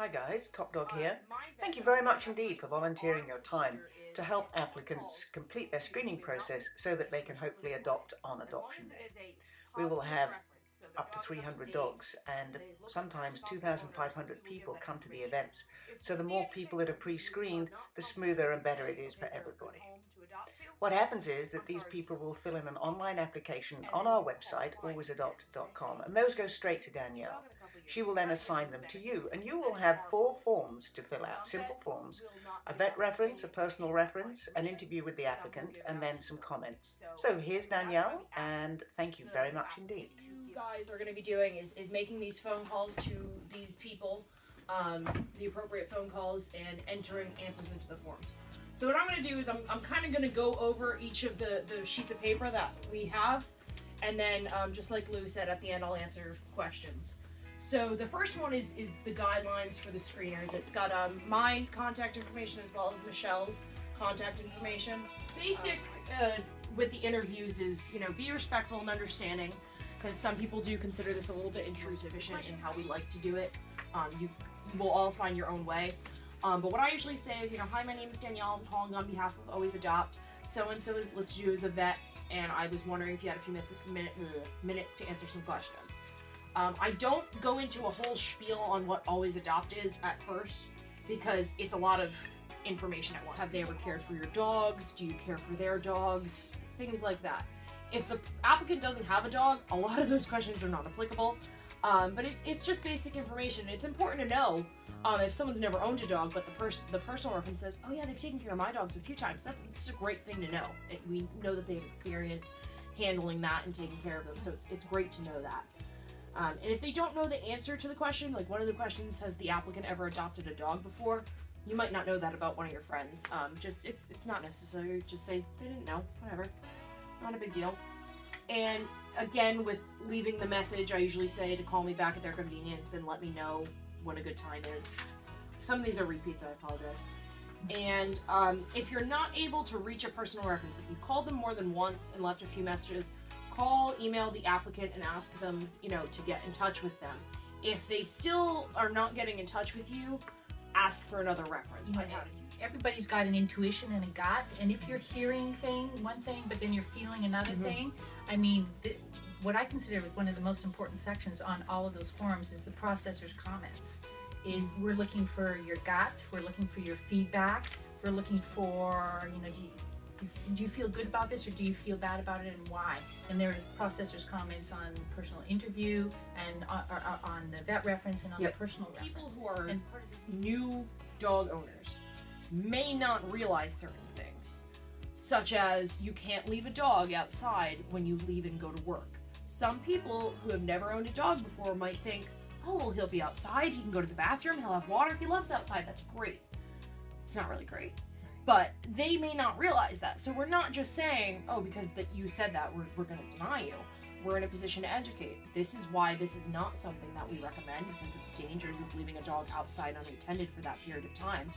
Hi guys, Top Dog here. Thank you very much indeed for volunteering your time to help applicants complete their screening process so that they can hopefully adopt on adoption day. We will have up to 300 dogs and sometimes 2,500 people come to the events. So the more people that are pre-screened, the smoother and better it is for everybody. What happens is that these people will fill in an online application on our website, alwaysadopt.com, and those go straight to Danielle. She will then assign them to you, and you will have 4 forms to fill out, simple forms: a vet reference, a personal reference, an interview with the applicant, and then some comments. So here's Danielle, and thank you very much indeed. You guys are going to be doing is making these phone calls to these people, the appropriate phone calls, and entering answers into the forms. So what I'm going to do is I'm kind of going to go over each of the sheets of paper that we have, and then just like Lou said, at the end I'll answer questions. So the first one is the guidelines for the screeners. It's got my contact information as well as Michelle's contact information. Basic with the interviews is, be respectful and understanding, because some people do consider this a little bit intrusive in how we like to do it. You will all find your own way. But what I usually say is, hi, my name is Danielle. I'm calling on behalf of Always Adopt. So-and-so is listed you as a vet, and I was wondering if you had a few minutes to answer some questions. I don't go into a whole spiel on what Always Adopt is at first, because it's a lot of information at once. Have they ever cared for your dogs? Do you care for their dogs? Things like that. If the applicant doesn't have a dog, a lot of those questions are not applicable. But it's just basic information. It's important to know if someone's never owned a dog, but the personal reference says, oh yeah, they've taken care of my dogs a few times. That's a great thing to know. We know that they have experience handling that and taking care of them, so it's great to know that. And if they don't know the answer to the question, like one of the questions, has the applicant ever adopted a dog before? You might not know that about one of your friends. It's not necessary. Just say they didn't know, whatever. Not a big deal. And again, with leaving the message, I usually say to call me back at their convenience and let me know when a good time is. Some of these are repeats, I apologize. And if you're not able to reach a personal reference, if you called them more than once and left a few messages, email the applicant and ask them, to get in touch with them. If they still are not getting in touch with you, ask for another reference. Everybody's got an intuition and a gut, and if you're hearing one thing, but then you're feeling another thing, what I consider one of the most important sections on all of those forms is the processor's comments. We're looking for your gut, we're looking for your feedback, we're looking for, do you feel good about this or do you feel bad about it, and why? And there's processor's comments on personal interview and on the vet reference and on the personal reference. People who are new dog owners may not realize certain things, such as you can't leave a dog outside when you leave and go to work. Some people who have never owned a dog before might think, oh, well, he'll be outside, he can go to the bathroom, he'll have water, he loves outside, that's great. It's not really great. But they may not realize that. So we're not just saying, oh, because you said that, we're going to deny you. We're in a position to educate. This is why this is not something that we recommend, because of the dangers of leaving a dog outside unattended for that period of time.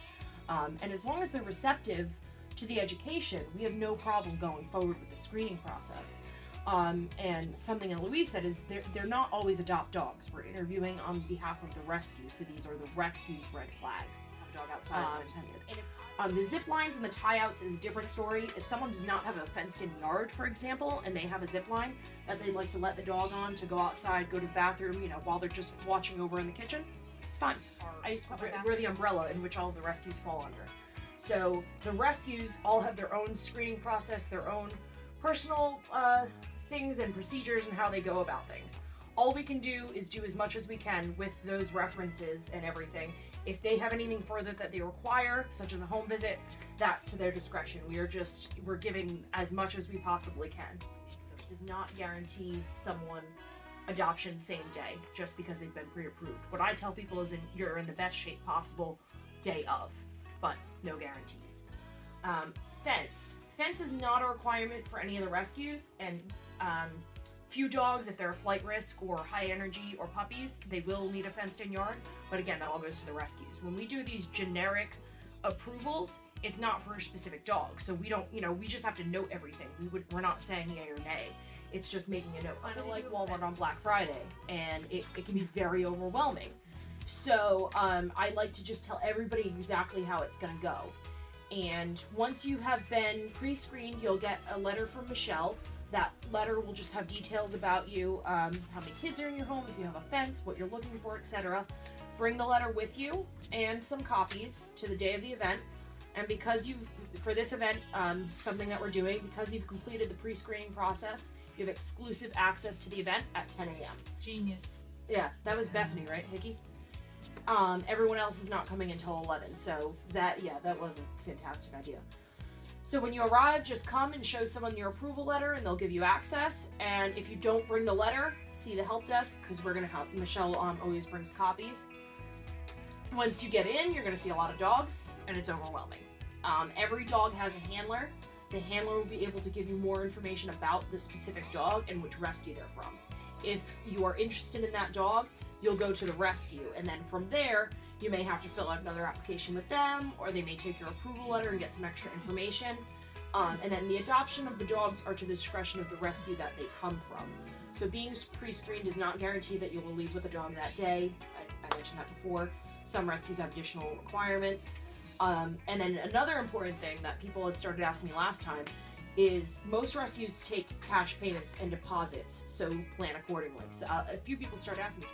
And as long as they're receptive to the education, we have no problem going forward with the screening process. And something that Louise said is they're not always adopt dogs. We're interviewing on behalf of the rescue, so these are the rescue's red flags. Dog outside unattended. The zip lines and the tie-outs is a different story. If someone does not have a fenced-in yard, for example, and they have a zip line that they'd like to let the dog on to go outside, go to the bathroom, while they're just watching over in the kitchen, it's fine. We're the umbrella in which all of the rescues fall under. So the rescues all have their own screening process, their own personal things and procedures and how they go about things. All we can do is do as much as we can with those references and everything. If they have anything further that they require, such as a home visit, that's to their discretion. We're giving as much as we possibly can. So it does not guarantee someone adoption same day just because they've been pre-approved. What I tell people is you're in the best shape possible day of, but no guarantees. Fence is not a requirement for any of the rescues, and few dogs, if they're a flight risk or high energy or puppies, they will need a fenced-in yard, but again, that all goes to the rescues. When we do these generic approvals, it's not for a specific dog, so we don't, we just have to note everything. We're not saying yay or nay. It's just making a note. Kind of like Walmart on Black Friday, and it can be very overwhelming. So I like to just tell everybody exactly how it's going to go. And once you have been pre-screened, you'll get a letter from Michelle. That letter will just have details about you, how many kids are in your home, if you have a fence, what you're looking for, etc. Bring the letter with you and some copies to the day of the event. And because for this event, something that we're doing, because you've completed the pre-screening process, you have exclusive access to the event at 10 a.m. Genius. Yeah, that was Bethany, right, Hickey? Everyone else is not coming until 11, so that was a fantastic idea. So when you arrive, just come and show someone your approval letter and they'll give you access. And if you don't bring the letter, see the help desk, because we're going to have, Michelle always brings copies. Once you get in, you're going to see a lot of dogs, and it's overwhelming. Every dog has a handler. The handler will be able to give you more information about the specific dog and which rescue they're from. If you are interested in that dog, you'll go to the rescue, and then from there, you may have to fill out another application with them, or they may take your approval letter and get some extra information. And then the adoption of the dogs are to the discretion of the rescue that they come from. So being pre-screened does not guarantee that you will leave with a dog that day. I mentioned that before. Some rescues have additional requirements. And then another important thing that people had started asking me last time is most rescues take cash payments and deposits, so plan accordingly. So a few people started asking me,